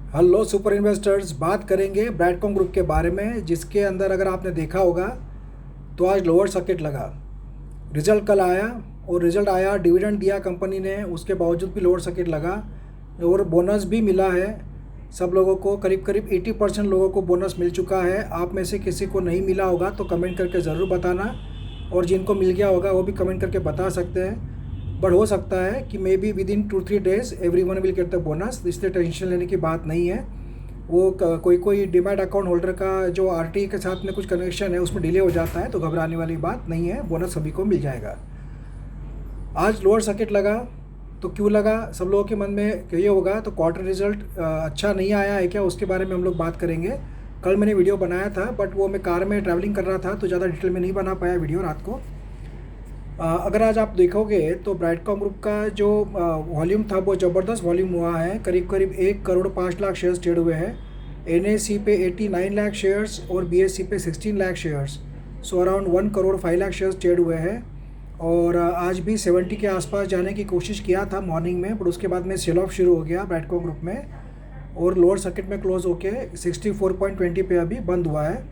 Hello super investors, बात करेंगे ब्रैडकॉम group के बारे में, जिसके अंदर अगर आपने देखा होगा तो आज लोअर सर्किट लगा। रिजल्ट कल आया और रिजल्ट आया, डिविडेंड दिया कंपनी ने, उसके बावजूद भी लोअर सर्किट लगा और बोनस भी मिला है। सब लोगों को करीब करीब 80% लोगों को बोनस मिल चुका है। आप में से किसी को नहीं मिला होगा तो कमेंट करके ज़रूर बताना, और जिनको मिल गया होगा वो भी कमेंट करके बता सकते हैं। बट हो सकता है कि may be with in 2-3 days everyone will get the bonus, इसलिए टेंशन लेने की बात नहीं है। वो कोई डीमैट अकाउंट होल्डर का जो आरटी के साथ में कुछ कनेक्शन है उसमें डिले हो जाता है, तो घबराने वाली बात नहीं है, बोनस सभी को मिल जाएगा। आज लोअर सर्किट लगा तो क्यों लगा, सब लोगों के मन में ये होगा तो क्वार्टर रिजल्ट अच्छा नहीं आया है क्या, उसके बारे में हम लोग बात करेंगे। कल मैंने वीडियो बनाया था बट वो मैं कार में ट्रैवलिंग कर रहा था तो ज़्यादा डिटेल में नहीं बना पाया वीडियो रात को। अगर आज आप देखोगे तो ब्राइडकॉम ग्रुप का जो वॉल्यूम था वो ज़बरदस्त वॉल्यूम हुआ है। करीब करीब 1 करोड़ 5 लाख शेयर्स ट्रेड हुए हैं। एनएससी पे 89 लाख शेयर्स और बीएससी पे 16 lakh shares, so around 1 crore 5 lakh shares trade हुए हैं। और आज भी 70 के आसपास जाने की कोशिश किया था मॉर्निंग में, बट उसके बाद में सेल ऑफ शुरू हो गया ब्राइडकॉम ग्रुप में और लोअर सर्किट में क्लोज होके 64.20 पे अभी बंद हुआ है।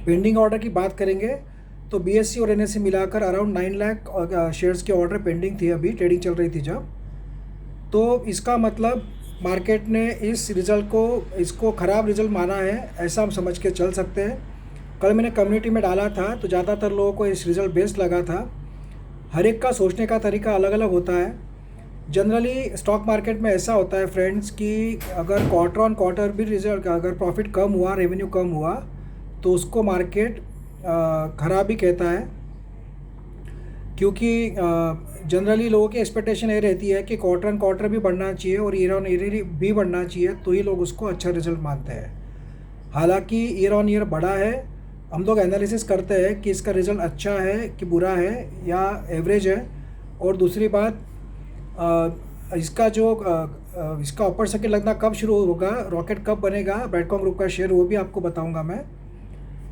पेंडिंग ऑर्डर की बात करेंगे तो बीएससी और एनएससी मिलाकर अराउंड 9 लाख शेयर्स के ऑर्डर पेंडिंग थी, अभी ट्रेडिंग चल रही थी जब। तो इसका मतलब मार्केट ने इस रिज़ल्ट को इसको ख़राब रिज़ल्ट माना है, ऐसा हम समझ के चल सकते हैं। कल मैंने कम्युनिटी में डाला था तो ज़्यादातर लोगों को इस रिज़ल्ट बेस्ड लगा था। हर एक का सोचने का तरीका अलग अलग होता है। जनरली स्टॉक मार्केट में ऐसा होता है फ्रेंड्स कि अगर क्वार्टर ऑन क्वार्टर भी रिजल्ट, अगर प्रॉफिट कम हुआ, रेवेन्यू कम हुआ, तो उसको मार्केट ख़राब ही कहता है। क्योंकि जनरली लोगों की एक्सपेक्टेशन ये रहती है कि क्वार्टर ऑन क्वार्टर भी बढ़ना चाहिए और ईयर ऑन ईयर भी बढ़ना चाहिए, तो ही लोग उसको अच्छा रिजल्ट मानते हैं। हालांकि ईयर ऑन ईयर बढ़ा है, हम लोग एनालिसिस करते हैं कि इसका रिज़ल्ट अच्छा है कि बुरा है या एवरेज है। और दूसरी बात, इसका जो इसका अपर सर्किट लगना कब शुरू होगा, रॉकेट कब बनेगा ब्राइडकॉम ग्रुप का शेयर, वो भी आपको बताऊंगा मैं।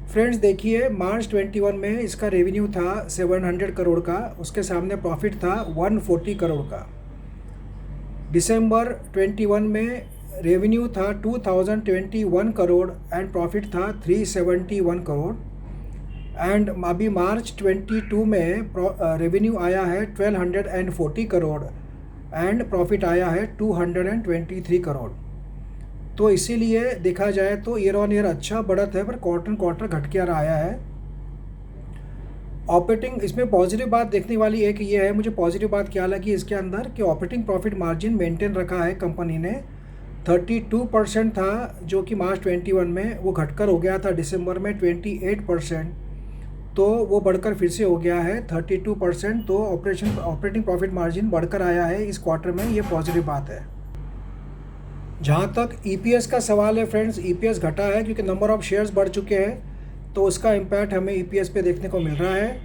फ्रेंड्स देखिए, मार्च 21 में इसका रेवेन्यू था 700 करोड़ का, उसके सामने प्रॉफिट था 140 करोड़ का। दिसंबर 21 में रेवेन्यू था 2021 करोड़ एंड प्रॉफिट था 371 करोड़। एंड अभी मार्च 22 में रेवेन्यू आया है 1240 करोड़ एंड प्रॉफिट आया है 223 करोड़। तो इसीलिए देखा जाए तो ईयर ऑन ईयर अच्छा बढ़त है, पर क्वार्टर क्वार्टर घट के आया है। ऑपरेटिंग, इसमें पॉजिटिव बात देखने वाली एक ये है, मुझे पॉजिटिव बात क्या लगी इसके अंदर कि ऑपरेटिंग प्रॉफिट मार्जिन मेंटेन रखा है कंपनी ने। 32% था जो कि मार्च 21 में, वो घटकर हो गया था दिसंबर में 28%, तो वो बढ़कर फिर से हो गया है 32%। तो ऑपरेटिंग प्रॉफिट मार्जिन बढ़कर आया है इस क्वार्टर में, ये पॉजिटिव बात है। जहाँ तक ईपीएस का सवाल है फ्रेंड्स, ईपीएस घटा है क्योंकि नंबर ऑफ़ शेयर्स बढ़ चुके हैं, तो उसका इम्पैक्ट हमें ईपीएस पे देखने को मिल रहा है।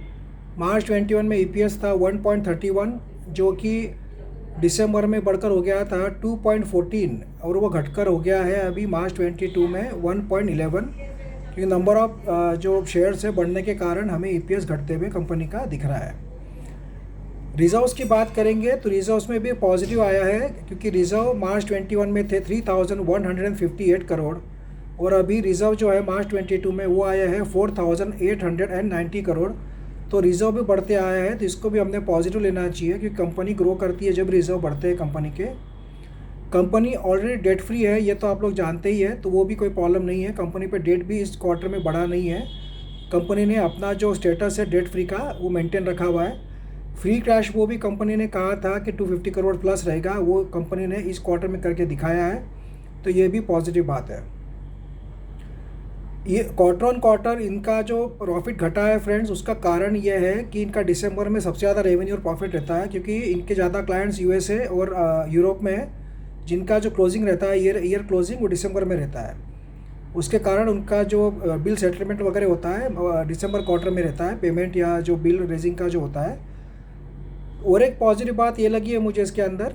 मार्च 21 में ईपीएस था 1.31, जो कि दिसंबर में बढ़कर हो गया था 2.14, और वो घटकर हो गया है अभी मार्च 22 में 1.11, क्योंकि नंबर ऑफ जो शेयर्स है बढ़ने के कारण हमें ईपीएस घटते हुए कंपनी का दिख रहा है। रिजर्व्स की बात करेंगे तो रिजर्व्स में भी पॉजिटिव आया है, क्योंकि रिजर्व मार्च 21 में थे 3158 करोड़, और अभी रिजर्व जो है मार्च 22 में वो आया है 4890 करोड़। तो रिजर्व भी बढ़ते आया है, तो इसको भी हमने पॉजिटिव लेना चाहिए, क्योंकि कंपनी ग्रो करती है जब रिजर्व बढ़ते हैं कंपनी के। कंपनी ऑलरेडी डेट फ्री है, ये तो आप लोग जानते ही है, तो वो भी कोई प्रॉब्लम नहीं है। कंपनी पे डेट भी इस क्वार्टर में बढ़ा नहीं है। कंपनी ने अपना जो स्टेटस है डेट फ्री का वो मेंटेन रखा हुआ है। फ्री कैश वो भी कंपनी ने कहा था कि 250 करोड़ प्लस रहेगा, वो कंपनी ने इस क्वार्टर में करके दिखाया है, तो ये भी पॉजिटिव बात है। ये क्वार्टर ऑन क्वार्टर इनका जो प्रॉफिट घटा है फ्रेंड्स, उसका कारण ये है कि इनका दिसंबर में सबसे ज़्यादा रेवेन्यू और प्रॉफिट रहता है, क्योंकि इनके ज़्यादा क्लाइंट्स यूएसए और यूरोप में है, जिनका जो क्लोजिंग रहता है ईयर क्लोजिंग वो दिसंबर में रहता है। उसके कारण उनका जो बिल सेटलमेंट वगैरह होता है दिसंबर क्वार्टर में रहता है, पेमेंट या जो बिल रेजिंग का जो होता है। और एक पॉजिटिव बात ये लगी है मुझे इसके अंदर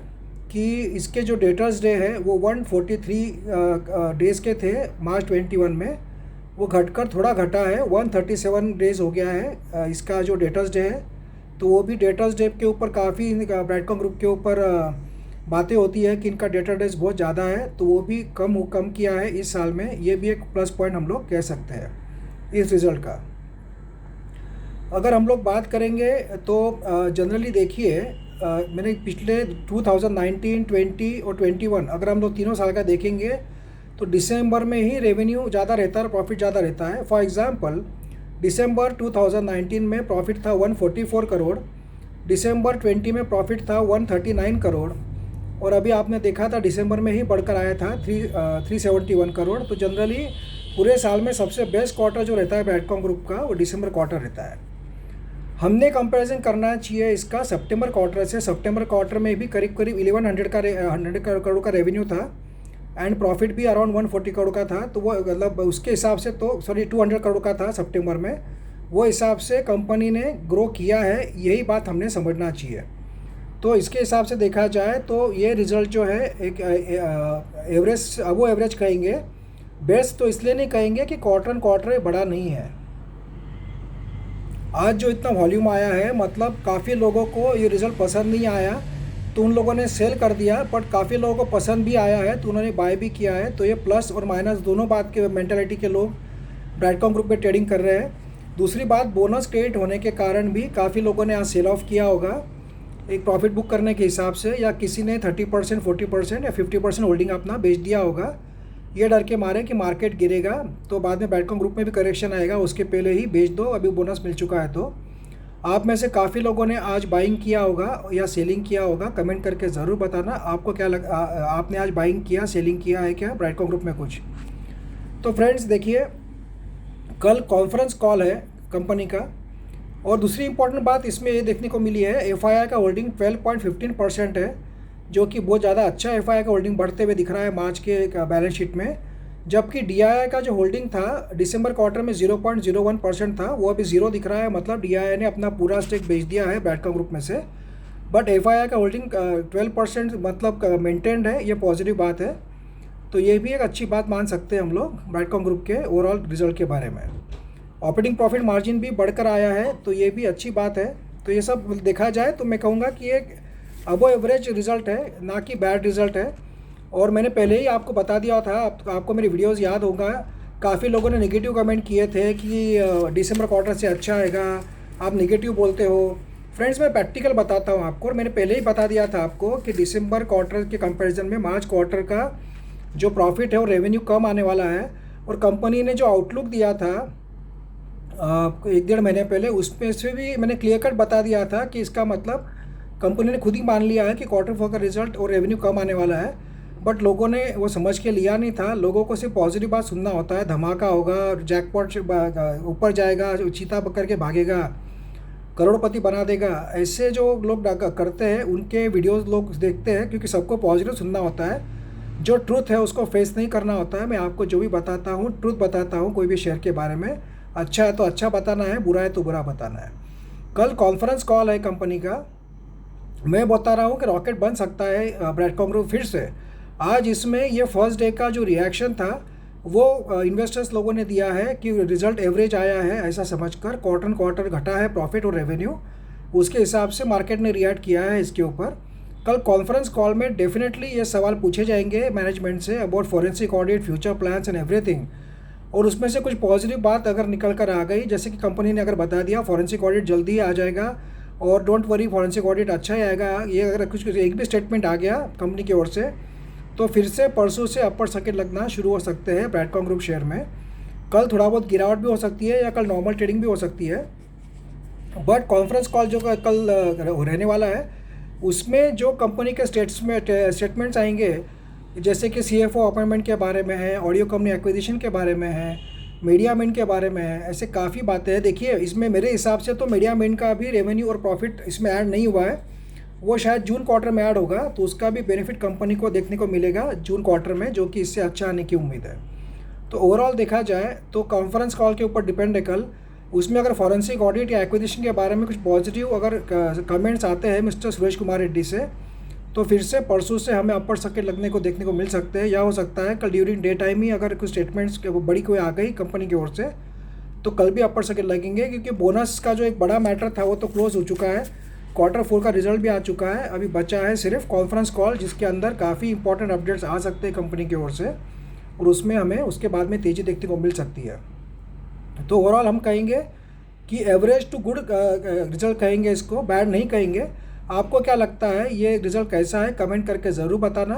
कि इसके जो डेटर्स डे है वो 143 डेज़ के थे मार्च 21 में, वो घटकर थोड़ा घटा है, 137 डेज़ हो गया है इसका जो डेटर्स डे है। तो वो भी डेटर्स डे के ऊपर काफ़ी ब्राइडकॉम ग्रुप के ऊपर बातें होती है कि इनका डेटा डेज बहुत ज़्यादा है, तो वो भी कम किया है इस साल में। ये भी एक प्लस पॉइंट हम लोग कह सकते हैं इस रिज़ल्ट का। अगर हम लोग बात करेंगे तो जनरली देखिए, मैंने पिछले 2019, 20 और 21 अगर हम लोग तीनों साल का देखेंगे तो दिसंबर में ही रेवेन्यू ज़्यादा रहता है और प्रॉफिट ज़्यादा रहता है। फॉर एग्जांपल दिसंबर 2019 में प्रॉफिट था 144 करोड़, दिसंबर 20 में प्रॉफिट था 139 करोड़, और अभी आपने देखा था दिसंबर में ही बढ़कर आया था 371 करोड़। तो जनरली पूरे साल में सबसे बेस्ट क्वार्टर जो रहता है ब्रैडकॉम ग्रुप का वो दिसंबर क्वार्टर रहता है। हमने कंपैरिजन करना चाहिए इसका सितंबर क्वार्टर से। सितंबर क्वार्टर में भी करीब 100 करोड़ का रेवेन्यू था एंड प्रॉफिट भी अराउंड 140 करोड़ का था। तो वो मतलब उसके हिसाब से तो 200 करोड़ का था सितंबर में। वो हिसाब से कंपनी ने ग्रो किया है, यही बात हमने समझना चाहिए। तो इसके हिसाब से देखा जाए तो ये रिज़ल्ट जो है एक एवरेज, अबो एवरेज कहेंगे, बेस्ट तो इसलिए नहीं कहेंगे कि क्वार्टर बड़ा नहीं है। आज जो इतना वॉल्यूम आया है, मतलब काफ़ी लोगों को ये रिज़ल्ट पसंद नहीं आया तो उन लोगों ने सेल कर दिया, बट काफ़ी लोगों को पसंद भी आया है तो उन्होंने बाय भी किया है। तो ये प्लस और माइनस दोनों बात के मेंटालिटी के लोग ब्रैडकॉम ग्रुप में ट्रेडिंग कर रहे हैं। दूसरी बात, बोनस क्रेडिट होने के कारण भी काफ़ी लोगों ने आज सेल ऑफ किया होगा एक प्रॉफिट बुक करने के हिसाब से, या किसी ने 30%, 40% या 50% होल्डिंग अपना बेच दिया होगा, ये डर के मारे कि मार्केट गिरेगा तो बाद में ब्रैडकॉम ग्रुप में भी करेक्शन आएगा, उसके पहले ही बेच दो, अभी बोनस मिल चुका है। तो आप में से काफ़ी लोगों ने आज बाइंग किया होगा या सेलिंग किया होगा, कमेंट करके ज़रूर बताना आपको क्या आपने आज बाइंग किया, सेलिंग किया है क्या ब्रैडकॉम ग्रुप में कुछ। तो फ्रेंड्स देखिए, कल कॉन्फ्रेंस कॉल है कंपनी का, और दूसरी इंपॉर्टेंट बात इसमें ये देखने को मिली है, एफआईआई का होल्डिंग 12.15% है, जो कि बहुत ज़्यादा अच्छा एफआईआई का होल्डिंग बढ़ते हुए दिख रहा है मार्च के बैलेंस शीट में। जबकि डीआईआई का जो होल्डिंग था दिसंबर क्वार्टर में 0.01% था, वो अभी 0 दिख रहा है, मतलब डीआईआई ने अपना पूरा स्टेक बेच दिया है ब्रैडकॉम ग्रुप में से। बट एफआईआई का होल्डिंग 12% मतलब मेंटेन्ड है, ये पॉजिटिव बात है। तो ये भी एक अच्छी बात मान सकते हैं हम लोग ब्रैडकॉम ग्रुप के ओवरऑल रिजल्ट के बारे में। ऑपरेटिंग प्रॉफिट मार्जिन भी बढ़कर आया है, तो ये भी अच्छी बात है। तो ये सब देखा जाए तो मैं कहूँगा कि एक अबो एवरेज रिज़ल्ट है, ना कि बैड रिज़ल्ट है। और मैंने पहले ही आपको बता दिया था, आपको मेरी वीडियोस याद होगा, काफ़ी लोगों ने नेगेटिव कमेंट किए थे कि दिसंबर क्वार्टर से अच्छा आएगा, आप नेगेटिव बोलते हो। फ्रेंड्स मैं प्रैक्टिकल बताता हूँ आपको, और मैंने पहले ही बता दिया था आपको कि दिसंबर क्वार्टर के कंपैरिजन में मार्च क्वार्टर का जो प्रॉफिट है वो रेवेन्यू कम आने वाला है। और कंपनी ने जो आउटलुक दिया था 1-1.5 महीने पहले, उसमें से भी मैंने क्लियर कट बता दिया था कि इसका मतलब कंपनी ने खुद ही मान लिया है कि क्वार्टर 4 का रिजल्ट और रेवेन्यू कम आने वाला है। बट लोगों ने वो समझ के लिया नहीं था। लोगों को सिर्फ पॉजिटिव बात सुनना होता है, धमाका होगा, जैकपॉट ऊपर जाएगा, चीता पकड़ के भागेगा, करोड़पति बना देगा, ऐसे जो लोग करते हैं उनके वीडियोस लोग देखते हैं, क्योंकि सबको पॉजिटिव सुनना होता है। जो ट्रुथ है उसको फेस नहीं करना होता है। मैं आपको जो भी बताता हूँ ट्रुथ बताता हूँ, कोई भी शेयर के बारे में। अच्छा है तो अच्छा बताना है, बुरा है तो बुरा बताना है। कल कॉन्फ्रेंस कॉल है कंपनी का, मैं बता रहा हूँ कि रॉकेट बन सकता है ब्रैडकॉम ग्रुप फिर से। आज इसमें ये फर्स्ट डे का जो रिएक्शन था वो इन्वेस्टर्स लोगों ने दिया है कि रिजल्ट एवरेज आया है, ऐसा समझकर क्वार्टर घटा है प्रॉफिट और रेवेन्यू, उसके हिसाब से मार्केट ने रिएक्ट किया है इसके ऊपर। कल कॉन्फ्रेंस कॉल में डेफिनेटली ये सवाल पूछे जाएंगे management say about forensic audit, future plans and everything. और उसमें से कुछ पॉजिटिव बात अगर निकल कर आ गई, जैसे कि कंपनी ने अगर बता दिया फॉरेंसिक ऑडिट जल्दी ही आ जाएगा और डोंट वरी फॉरेंसिक ऑडिट अच्छा ही आएगा, ये अगर कुछ एक भी स्टेटमेंट आ गया कंपनी की ओर से, तो फिर से परसों से अपर सर्किट लगना शुरू हो सकते हैं ब्रैडकॉम ग्रुप शेयर में। कल थोड़ा बहुत गिरावट भी हो सकती है या कल नॉर्मल ट्रेडिंग भी हो सकती है। बट कॉन्फ्रेंस कॉल जो कल रहने वाला है उसमें जो कंपनी के स्टेटमेंट्स आएंगे, जैसे कि CFO अपॉइंटमेंट के बारे में है, ऑडियो कंपनी एक्विजिशन के बारे में है, मीडियामिंट के बारे में है, ऐसे काफ़ी बातें हैं। देखिए इसमें मेरे हिसाब से तो मीडियामिंट का भी रेवेन्यू और प्रॉफिट इसमें ऐड नहीं हुआ है, वो शायद जून क्वार्टर में ऐड होगा, तो उसका भी बेनिफिट कंपनी को देखने को मिलेगा जून क्वार्टर में, जो कि इससे अच्छा आने की उम्मीद है। तो ओवरऑल देखा जाए तो कॉन्फ्रेंस कॉल के ऊपर डिपेंड है कल, उसमें अगर फॉरेंसिक ऑडिट या एक्विजिशन के बारे में कुछ पॉजिटिव अगर कमेंट्स आते हैं मिस्टर सुरेश कुमार रेड्डी से, तो फिर से परसों से हमें अपर सर्किट लगने को देखने को मिल सकते हैं। या हो सकता है कल ड्यूरिंग डे टाइम ही अगर कुछ स्टेटमेंट्स बड़ी कोई आ गई कंपनी की ओर से, तो कल भी अपर सर्किट लगेंगे, क्योंकि बोनस का जो एक बड़ा मैटर था वो तो क्लोज हो चुका है। क्वार्टर 4 का रिजल्ट भी आ चुका है, अभी बचा है सिर्फ कॉन्फ्रेंस कॉल, जिसके अंदर काफ़ी इंपॉर्टेंट अपडेट्स आ सकते हैं कंपनी की ओर से, और उसमें हमें उसके बाद में तेज़ी देखने को मिल सकती है। तो ओवरऑल हम कहेंगे कि एवरेज टू गुड रिजल्ट कहेंगे इसको, बैड नहीं कहेंगे। आपको क्या लगता है ये रिज़ल्ट कैसा है, कमेंट करके ज़रूर बताना।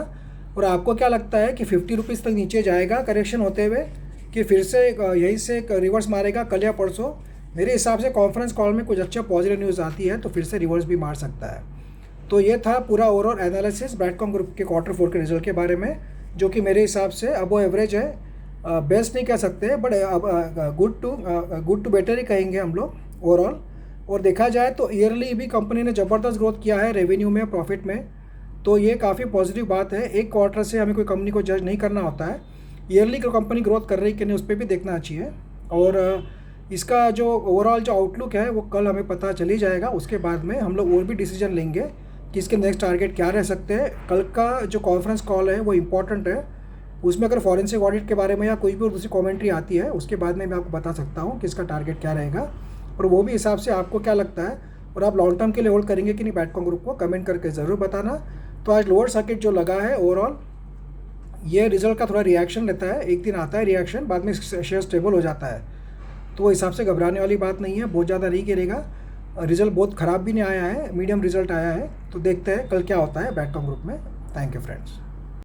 और आपको क्या लगता है कि 50 रुपीज़ तक नीचे जाएगा करेक्शन होते हुए, कि फिर से यहीं से रिवर्स मारेगा कल या परसों? मेरे हिसाब से कॉन्फ्रेंस कॉल में कुछ अच्छा पॉजिटिव न्यूज़ आती है तो फिर से रिवर्स भी मार सकता है। तो ये था पूरा ओवरऑल एनालिसिस ब्रैडकॉम ग्रुप के क्वार्टर 4 के रिजल्ट के बारे में, जो कि मेरे हिसाब से अबव एवरेज है। बेस्ट नहीं कह सकते, बट गुड टू बेटर ही कहेंगे हम लोग ओवरऑल। और देखा जाए तो ईयरली भी कंपनी ने ज़बरदस्त ग्रोथ किया है रेवेन्यू में, प्रॉफिट में, तो ये काफ़ी पॉजिटिव बात है। एक क्वार्टर से हमें कोई कंपनी को जज नहीं करना होता है, ईयरली कंपनी ग्रोथ कर रही कि नहीं उस पर भी देखना चाहिए। और इसका जो ओवरऑल जो आउटलुक है वो कल हमें पता चल ही जाएगा, उसके बाद में हम लोग और भी डिसीजन लेंगे कि इसके नेक्स्ट टारगेट क्या रह सकते हैं। कल का जो कॉन्फ्रेंस कॉल है वो इम्पॉर्टेंट है, उसमें अगर फॉरेंसिक ऑडिट के बारे में या कोई भी दूसरी कमेंट्री आती है उसके बाद में मैं आपको बता सकता हूँ कि इसका टारगेट क्या रहेगा, और वो भी हिसाब से आपको क्या लगता है और आप लॉन्ग टर्म के लिए होल्ड करेंगे कि नहीं ब्रैडकॉम ग्रुप को, कमेंट करके ज़रूर बताना। तो आज लोअर सर्किट जो लगा है ओवरऑल, ये रिजल्ट का थोड़ा रिएक्शन लेता है, एक दिन आता है रिएक्शन, बाद में शेयर स्टेबल हो जाता है, तो वो हिसाब से घबराने वाली बात नहीं है, बहुत ज़्यादा नहीं गिरेगा। रिजल्ट बहुत ख़राब भी नहीं आया है, मीडियम रिजल्ट आया है, तो देखते हैं कल क्या होता है ब्रैडकॉम ग्रुप में। Thank you friends.